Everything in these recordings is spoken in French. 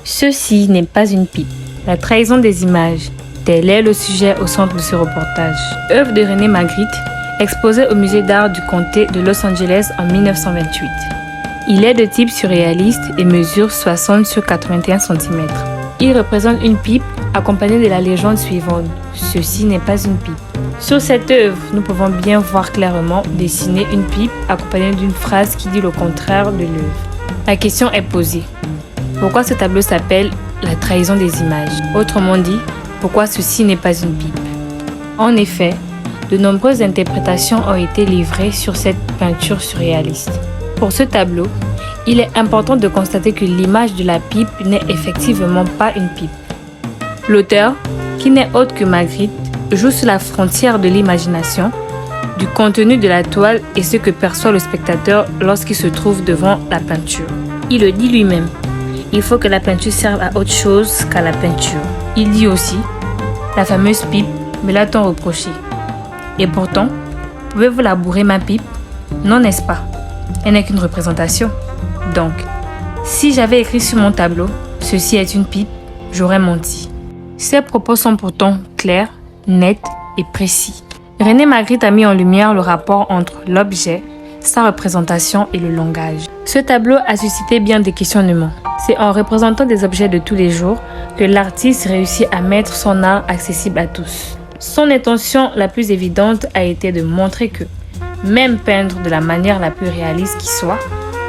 Ceci n'est pas une pipe. La trahison des images. Tel est le sujet au centre de ce reportage. Œuvre de René Magritte, exposée au musée d'art du comté de Los Angeles en 1928. Il est de type surréaliste et mesure 60 sur 81 cm. Il représente une pipe accompagnée de la légende suivante. Ceci n'est pas une pipe. Sur cette œuvre, nous pouvons bien voir clairement dessiner une pipe accompagnée d'une phrase qui dit le contraire de l'œuvre. La question est posée. Pourquoi ce tableau s'appelle La trahison des images? Autrement dit, pourquoi ceci n'est pas une pipe? En effet, de nombreuses interprétations ont été livrées sur cette peinture surréaliste. Pour ce tableau, il est important de constater que l'image de la pipe n'est effectivement pas une pipe. L'auteur, qui n'est autre que Magritte, joue sur la frontière de l'imagination, du contenu de la toile et ce que perçoit le spectateur lorsqu'il se trouve devant la peinture. Il le dit lui-même. Il faut que la peinture serve à autre chose qu'à la peinture. Il dit aussi, la fameuse pipe, me l'a-t-on reproché. Et pourtant, pouvez-vous labourer ma pipe? Non, n'est-ce pas? Elle n'est qu'une représentation. Donc, si j'avais écrit sur mon tableau, ceci est une pipe, j'aurais menti. Ces propos sont pourtant clairs, nets et précis. René Magritte a mis en lumière le rapport entre l'objet, sa représentation et le langage. Ce tableau a suscité bien des questionnements. C'est en représentant des objets de tous les jours que l'artiste réussit à mettre son art accessible à tous. Son intention la plus évidente a été de montrer que, même peindre de la manière la plus réaliste qui soit,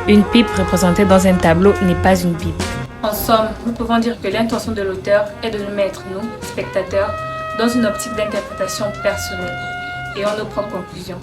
une pipe représentée dans un tableau n'est pas une pipe. En somme, nous pouvons dire que l'intention de l'auteur est de nous mettre, nous, spectateurs, dans une optique d'interprétation personnelle et en nos propres conclusions.